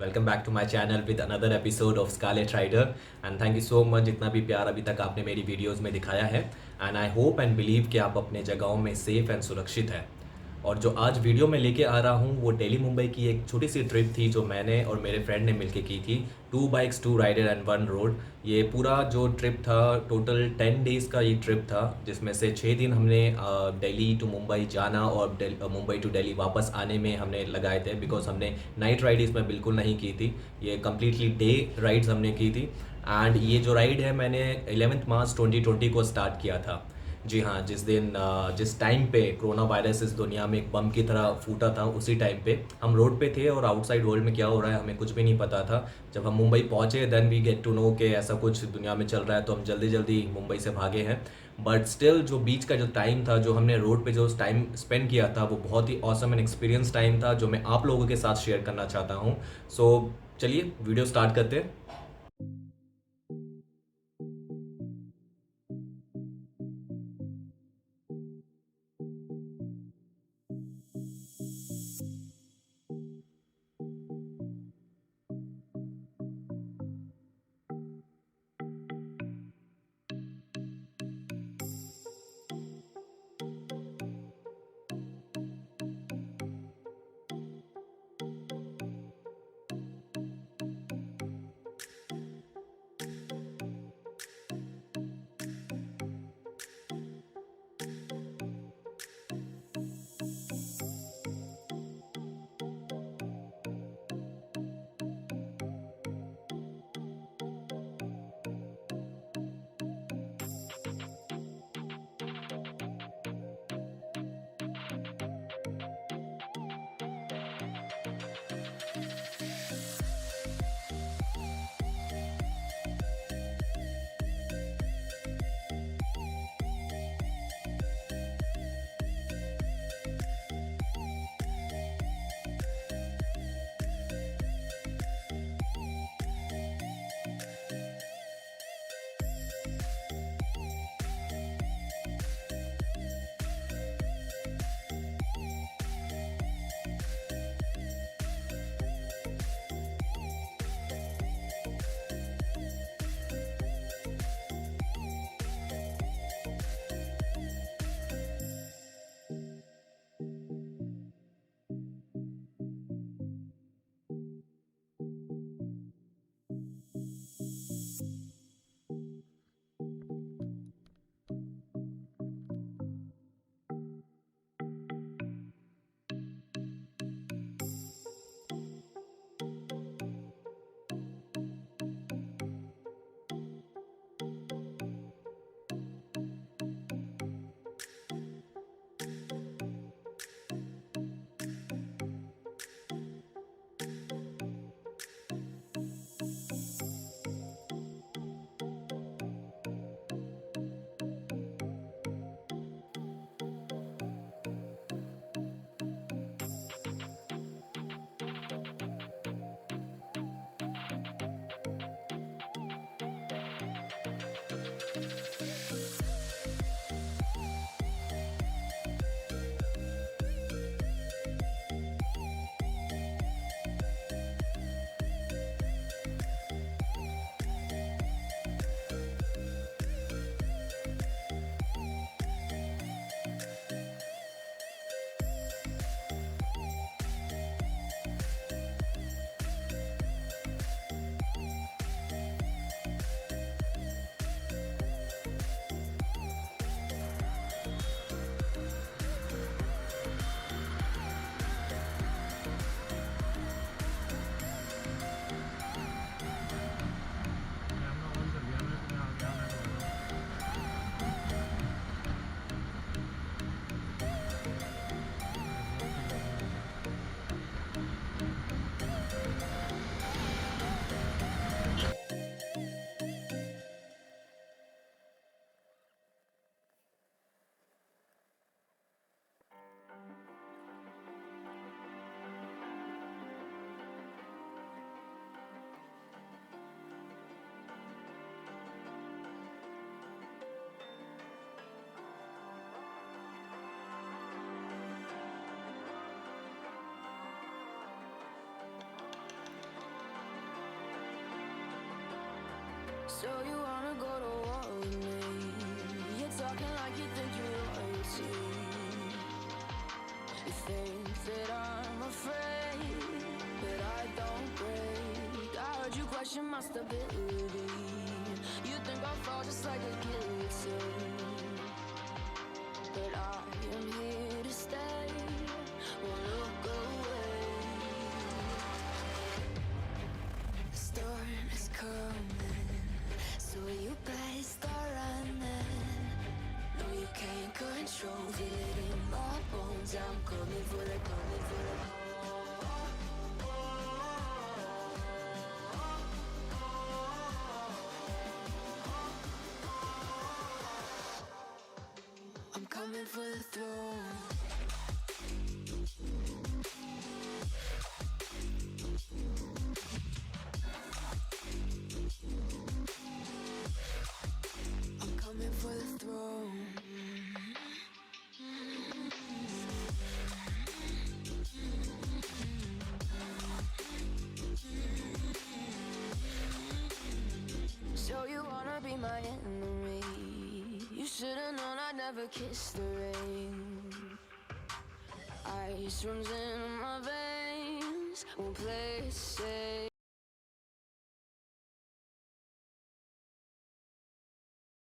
Welcome back to my channel with another episode of Scarlett Rider. And thank you so much जितना भी प्यार अभी तक आपने मेरी वीडियोस में दिखाया है। And I hope and believe कि आप अपने जगहों में सेफ एंड सुरक्षित हैं। और जो आज वीडियो में लेके आ रहा हूँ वो दिल्ली मुंबई की एक छोटी सी ट्रिप थी जो मैंने और मेरे फ्रेंड ने मिलके की थी। 2 बाइक्स 2 राइडर एंड 1 रोड। ये पूरा जो ट्रिप था टोटल 10 डेज़ का ये ट्रिप था, जिसमें से 6 दिन हमने दिल्ली टू मुंबई जाना और मुंबई टू दिल्ली वापस आने में हमने लगाए थे। बिकॉज हमने नाइट राइड इसमें बिल्कुल नहीं की थी, ये कम्प्लीटली डे राइड्स हमने की थी। एंड ये जो राइड है मैंने 11 मार्च 2020 को स्टार्ट किया था। जी हाँ, जिस दिन जिस टाइम पे कोरोना वायरस इस दुनिया में एक बम की तरह फूटा था, उसी टाइम पे हम रोड पे थे और आउटसाइड वर्ल्ड में क्या हो रहा है हमें कुछ भी नहीं पता था। जब हम मुंबई पहुँचे then we get to know कि ऐसा कुछ दुनिया में चल रहा है, तो हम जल्दी जल्दी मुंबई से भागे हैं। बट स्टिल जो बीच का जो टाइम था, जो हमने रोड पे जो टाइम स्पेंड किया था, वो बहुत ही ऑसम एंड एक्सपीरियंस टाइम था जो मैं आप लोगों के साथ शेयर करना चाहता हूँ। सो चलिए वीडियो स्टार्ट करते हैं। So you wanna go to war with me? You're talking like you think you're royalty. You think that I'm afraid, but I don't break. I heard you question my stability. You think I'll fall just like a guillotine, but I am here to stay. Won't look away. The storm is coming, so you better start running. No, you can't control, feel it in my bones. I'm coming for the, coming for the. I'm coming for the throne. I'm coming for the throne. So you wanna be my enemy? You should've known I'd never kiss the rain. Ice runs in my veins, won't play it safe.